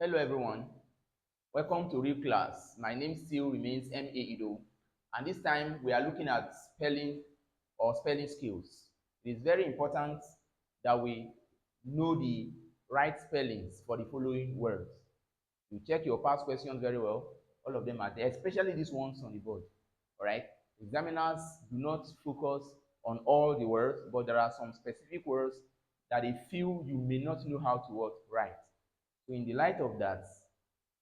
Hello everyone, welcome to Real Class. My name still remains M.A. Ido, and this time we are looking at spelling or spelling skills. It is very important that we know the right spellings for the following words. You check your past questions very well. All of them are there, especially these ones on the board. All right. Examiners do not focus on all the words, but there are some specific words that they feel you may not know how to write. So in the light of that,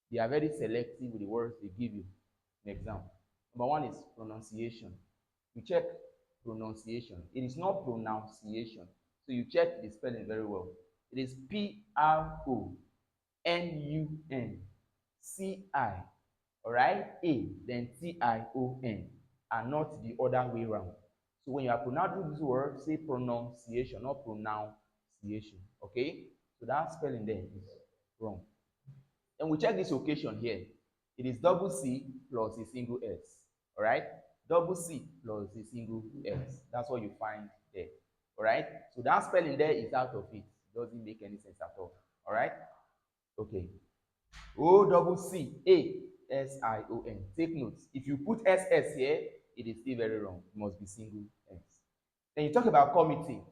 they are very selective with the words they give you in exam. Number one is pronunciation. You check pronunciation. It is not pronunciation. So you check the spelling very well. It is Pronounci, all right, A, then Tion, and not the other way around. So when you are pronouncing this word, say pronunciation, not pronunciation, okay? So that spelling there is wrong. And we check this occasion here. It is double C plus a single S, all right? Double C plus a single S. That's what you find there, all right? So that spelling there is out of it. It doesn't make any sense at all, all right? Okay. O double C A S I O N. Take notes. If you put SS here, it is still very wrong. It must be single S. Then you talk about committee.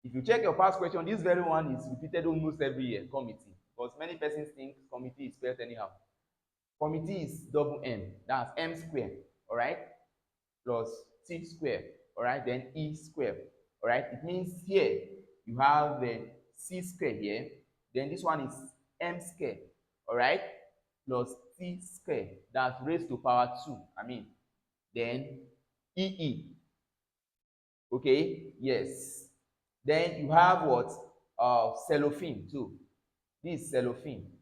If you check your past question, this very one is repeated almost every year, committee. Because many persons think committee is spelled anyhow. Committee is double M. That's M square, all right? Plus T square, all right? Then E square, all right? It means here you have the C square here. Then this one is M square, all right? Plus T square. That's raised to power 2. Then EE. Okay, yes. Then you have what? Cellophane too. This is cellophane.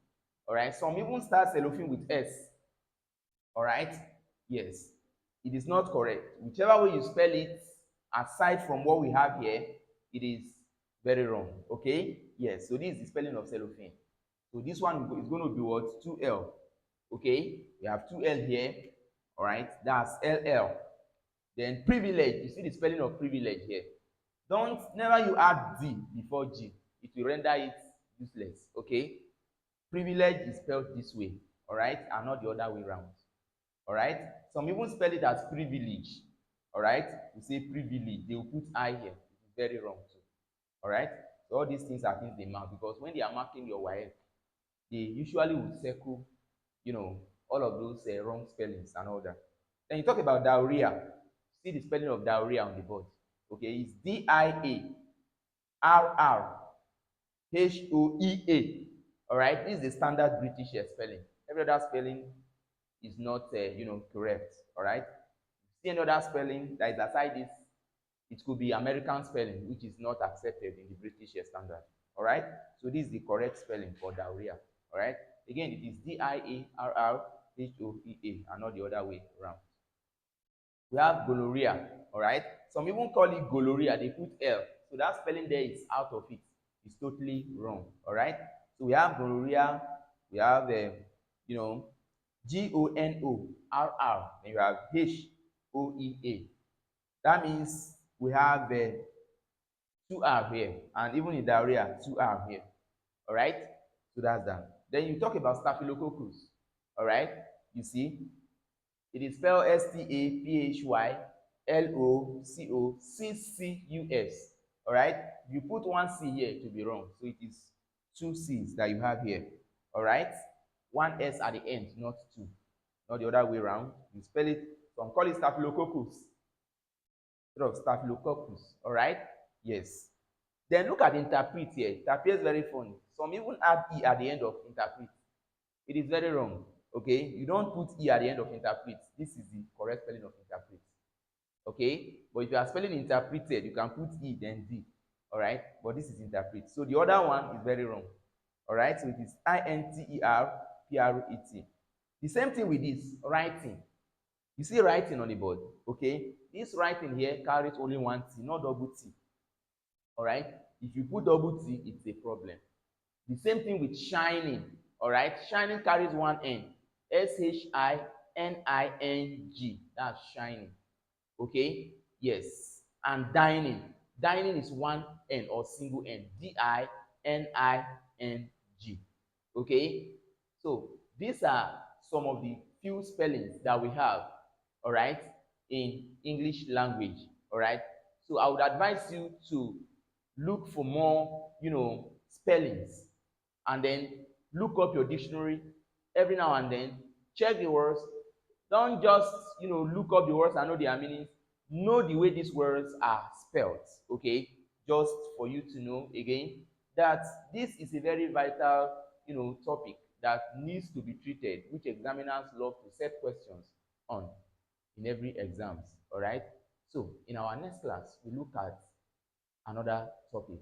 All right. Some even start cellophane with S. All right. Yes. It is not correct. Whichever way you spell it, aside from what we have here, it is very wrong. Okay. Yes. So this is the spelling of cellophane. So this one is going to be what? 2L. Okay. We have 2L here. All right. That's LL. Then privilege. You see the spelling of privilege here. Never you add D before G. It will render it useless. Okay. Privilege is spelled this way, all right, and not the other way around. All right. Some even spell it as privilege. All right. You say privilege, they will put I here. It is very wrong too. All right. So all these things are things they mark because when they are marking your YF, they usually would circle, all of those wrong spellings and all that. Then you talk about diarrhea. See the spelling of diarrhea on the board. Okay, it's Diarrhea. All right, this is the standard British spelling. Every other spelling is not, correct. All right. See any other spelling that is aside this, it could be American spelling, which is not accepted in the British standard. All right. So this is the correct spelling for diarrhea. All right. Again, it is Diarrhea and not the other way around. We have gonorrhea. All right. Some even call it gonorrhea. They put L. So that spelling there is out of it. It's totally wrong. All right. So we have gonorrhea. We have, Gonorrr. And you have Hoea. That means we have 2R here. And even in diarrhea, 2R here. All right. So that's that. Then you talk about staphylococcus. All right. You see, it is spelled Staphylococcus. All right. If you put one C here, it will be wrong. So it is 2 C's that you have here. All right. One S at the end, not 2. Not the other way around. You spell it. Some call it staphylococcus. Instead of staphylococcus. All right. Yes. Then look at interpret here. It appears very funny. Some even add E at the end of interpret. It is very wrong. Okay, you don't put E at the end of interpret. This is the correct spelling of interpret. Okay, but if you are spelling interpreted, you can put E then D. All right, but this is interpret. So the other one is very wrong. All right, so it is Interpret. The same thing with this writing. You see writing on the board. Okay, this writing here carries only one T, not double T. All right, if you put double T, it's a problem. The same thing with shining. All right, shining carries one N. Shining. That's shining. Okay, yes. And dining. Dining is one N or single N. Dining. Okay, so these are some of the few spellings that we have, all right, in English language, all right. So I would advise you to look for more, spellings, and then look up your dictionary every now and then. Check the words. Don't just, look up the words and know their meanings. Know the way these words are spelled, okay? Just for you to know again that this is a very vital, topic that needs to be treated, which examiners love to set questions on in every exams. All right. So in our next class, we look at another topic.